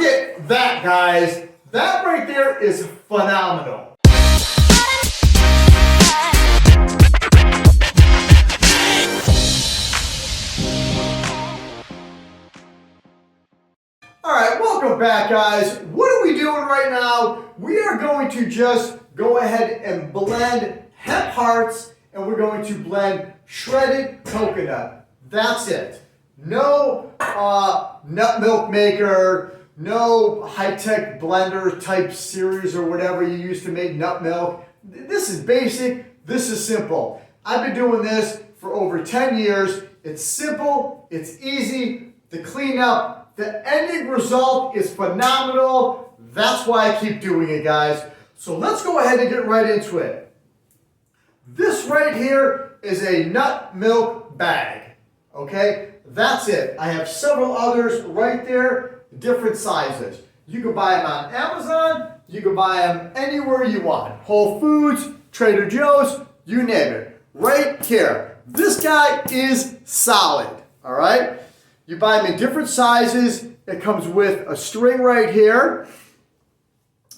at that, guys. That right there is phenomenal. Alright, welcome back, guys. What are we doing right now? We are going to just go ahead and blend hemp hearts, and we're going to blend shredded coconut. That's it. No nut milk maker, no high-tech blender type series or whatever you use to make nut milk. This is basic. This is simple. I've been doing this for over 10 years. It's simple. It's easy to clean up. The ending result is phenomenal. That's why I keep doing it, guys. So let's go ahead and get right into it. This right here is a nut milk bag. Okay, that's it. I have several others right there, different sizes. You can buy them on Amazon. You can buy them anywhere you want. Whole Foods, Trader Joe's, you name it. Right here. This guy is solid. All right. You buy them in different sizes. It comes with a string right here.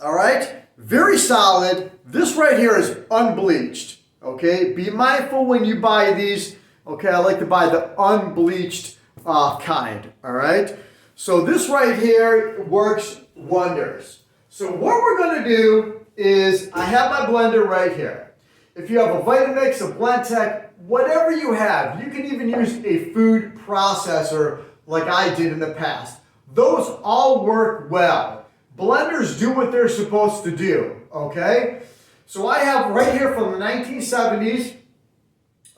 All right. Very solid. This right here is unbleached. Okay. Be mindful when you buy these. Okay. I like to buy the unbleached kind. All right. So this right here works wonders. So what we're going to do is I have my blender right here. If you have a Vitamix, a Blendtec, whatever you have, you can even use a food processor like I did in the past. Those all work well. Blenders do what they're supposed to do, okay? So I have right here from the 1970s,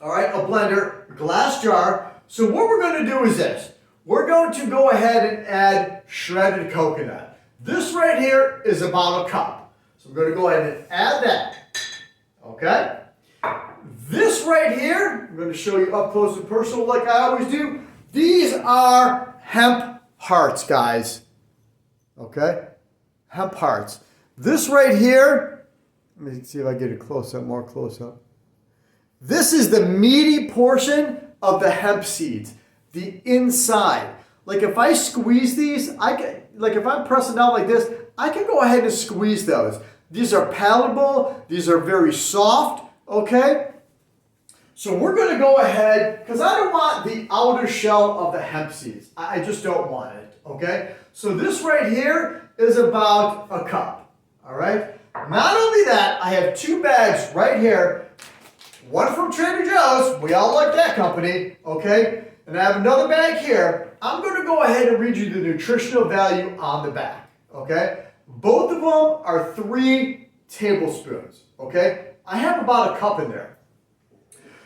all right, a blender, a glass jar. So what we're going to do is this. We're going to go ahead and add shredded coconut. This right here is about a cup. So I'm going to go ahead and add that, okay? This right here, I'm going to show you up close and personal like I always do. These are hemp hearts, guys. Okay? Hemp hearts. This right here, let me see if I get a close-up, more close-up. This is the meaty portion of the hemp seeds, the inside. Like if I squeeze these, like if I'm pressing down like this, I can go ahead and squeeze those. These are palatable. These are very soft. Okay? So we're going to go ahead, because I don't want the outer shell of the hemp seeds. I just don't want it, okay? So this right here is about a cup, all right? Not only that, I have two bags right here, one from Trader Joe's, we all like that company, okay? And I have another bag here. I'm going to go ahead and read you the nutritional value on the back, okay? Both of them are 3 tablespoons, okay? I have about a cup in there.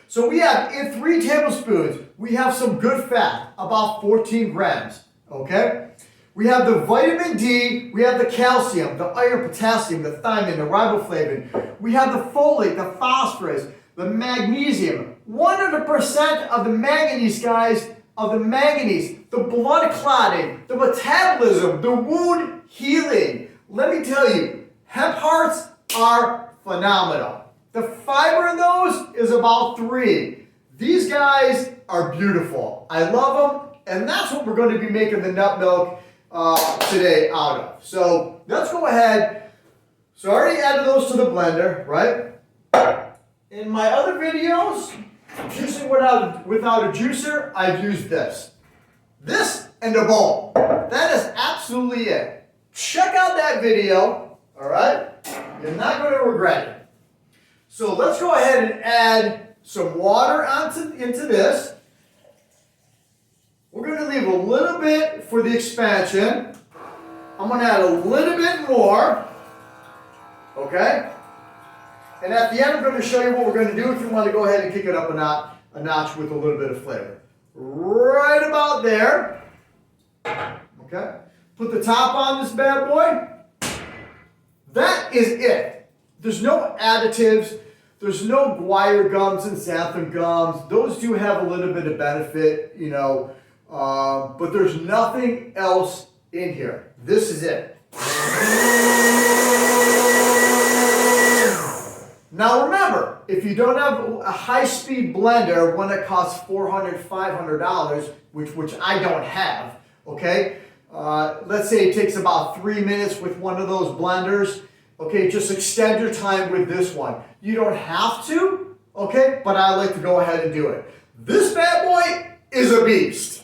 So we have in 3 tablespoons, we have some good fat, about 14 grams, okay? We have the vitamin D, we have the calcium, the iron, potassium, the thiamine, the riboflavin. We have the folate, the phosphorus, the magnesium. 100% of the manganese, guys, the blood clotting, the metabolism, the wound healing. Let me tell you, hemp hearts are phenomenal. The fiber in those is about 3. These guys are beautiful. I love them, and that's what we're going to be making the nut milk today out of. So let's go ahead. So I already added those to the blender, right? In my other videos, juicing without a juicer, I've used this. This and a bowl. That is absolutely it. Check out that video, all right? You're not going to regret it. So let's go ahead and add some water into this. We're going to leave a little bit for the expansion. I'm going to add a little bit more. Okay? And at the end, I'm going to show you what we're going to do if you want to go ahead and kick it up a notch with a little bit of flavor. Right about there. Okay? Put the top on this bad boy. That is it. There's no additives. There's no guar gums and xanthan gums. Those do have a little bit of benefit, you know, but there's nothing else in here. This is it. Now remember, if you don't have a high-speed blender, one that costs $400, $500, which I don't have, okay? Let's say it takes about 3 minutes with one of those blenders. Okay, just extend your time with this one. You don't have to, okay, but I like to go ahead and do it. This bad boy is a beast.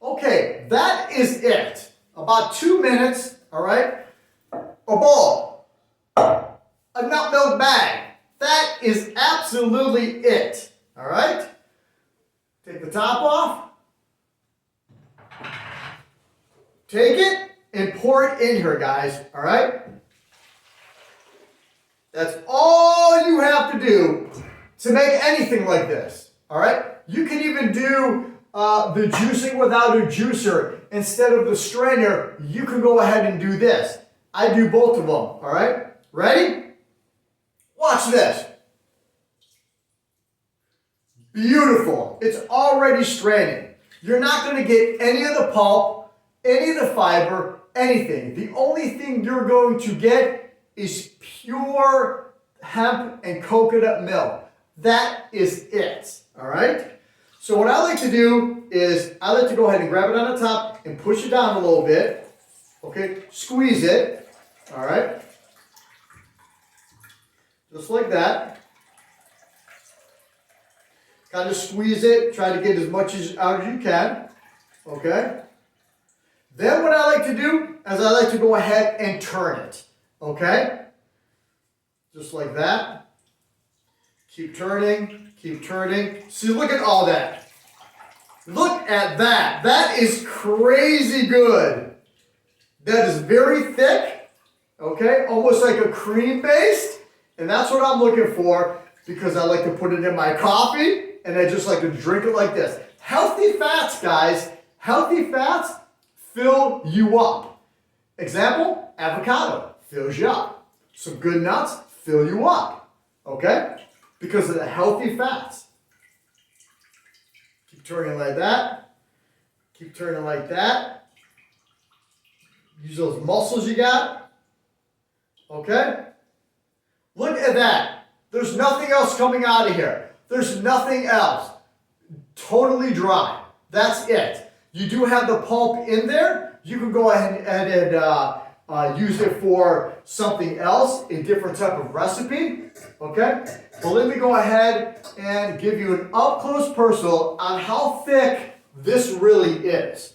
Okay, that is it. About 2 minutes, all right? A bowl, a nut milk bag. That is absolutely it, all right? Take the top off. Take it and pour it in here, guys, all right? That's all you have to do to make anything like this, all right? You can even do the juicing without a juicer. Instead of the strainer, you can go ahead and do this. I do both of them, all right? Ready? Watch this. Beautiful. It's already straining. You're not going to get any of the pulp, any of the fiber, anything. The only thing you're going to get is pure hemp and coconut milk. That is it, all right? So what I like to do is I like to go ahead and grab it on the top and push it down a little bit, okay? Squeeze it, all right? Just like that. Kind of squeeze it, try to get as much out as you can, okay? Then what I like to do is I like to go ahead and turn it, okay? Just like that. Keep turning, keep turning. See, look at all that. Look at that. That is crazy good. That is very thick, okay? Almost like a cream based. And that's what I'm looking for because I like to put it in my coffee and I just like to drink it like this. Healthy fats, guys. Healthy fats fill you up. Example, avocado fills you up. Some good nuts fill you up, okay? Because of the healthy fats. Keep turning like that. Keep turning like that. Use those muscles you got, okay? Look at that. There's nothing else coming out of here. There's nothing else. Totally dry. That's it. You do have the pulp in there. You can go ahead and use it for something else, a different type of recipe. Okay? But let me go ahead and give you an up-close personal on how thick this really is.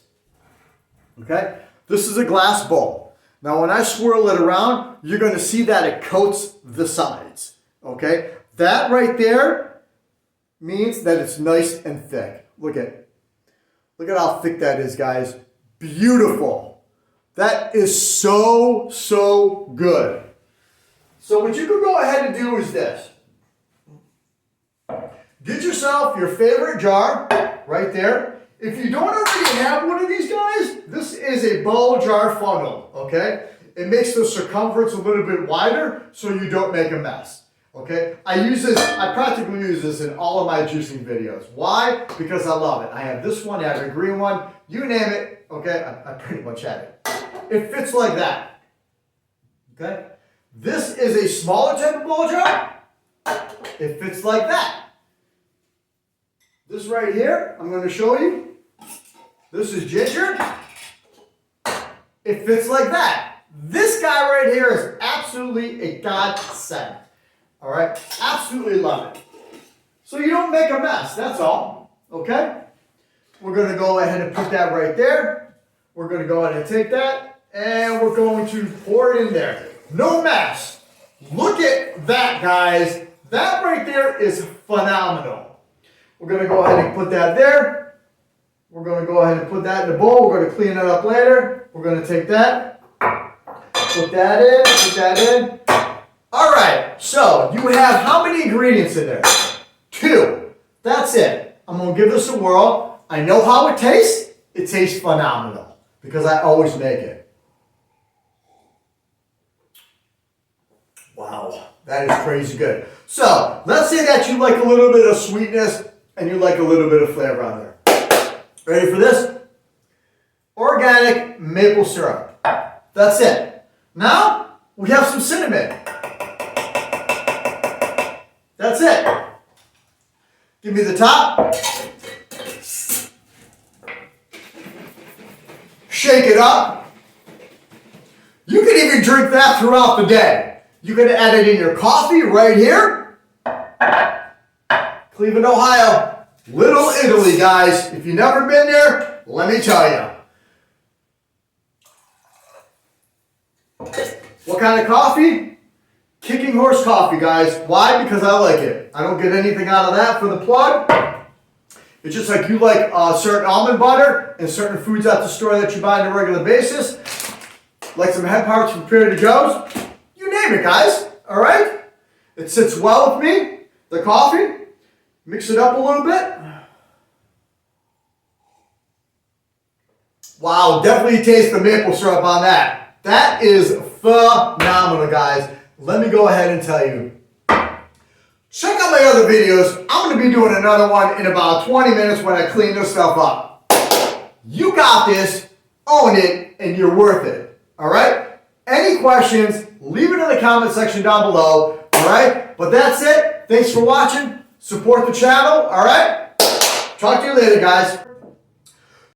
Okay? This is a glass bowl. Now when I swirl it around, you're going to see that it coats the sides. Okay? That right there means that it's nice and thick. Look at how thick that is, guys. Beautiful. That is so, so good. So what you can go ahead and do is this. Get yourself your favorite jar right there. If you don't already have one of these guys, this is a bowl jar funnel, okay? It makes the circumference a little bit wider so you don't make a mess. Okay, I practically use this in all of my juicing videos. Why? Because I love it. I have this one, I have a green one, you name it, okay, I pretty much have it. It fits like that, okay? This is a smaller type of bowl jar. It fits like that. This right here, I'm going to show you. This is ginger. It fits like that. This guy right here is absolutely a godsend. All right, absolutely love it. So you don't make a mess, that's all, okay? We're going to go ahead and put that right there. We're going to go ahead and take that, and we're going to pour it in there. No mess. Look at that, guys. That right there is phenomenal. We're going to go ahead and put that there. We're going to go ahead and put that in the bowl. We're going to clean it up later. We're going to take that, put that in. All right, so you have how many ingredients in there? 2. That's it. I'm going to give this a whirl. I know how it tastes. It tastes phenomenal because I always make it. Wow, that is crazy good. So let's say that you like a little bit of sweetness and you like a little bit of flavor on there. Ready for this? Organic maple syrup. That's it. Now we have some cinnamon. That's it. Give me the top. shake it up. You can even drink that throughout the day. You can add it in your coffee right here. Cleveland, Ohio. Little Italy, guys. If you've never been there, let me tell you. What kind of coffee? Kicking horse coffee, guys. Why? Because I like it. I don't get anything out of that for the plug. It's just like you like certain almond butter and certain foods at the store that you buy on a regular basis. Like some hemp hearts from Trader Joe's. You name it, guys. All right? It sits well with me. The coffee. Mix it up a little bit. Wow, definitely taste the maple syrup on that. That is phenomenal, guys. Let me go ahead and tell you. Check out my other videos. I'm going to be doing another one in about 20 minutes when I clean this stuff up. You got this, own it, and you're worth it. All right? Any questions, leave it in the comment section down below. All right? But that's it. Thanks for watching. Support the channel. All right? Talk to you later, guys.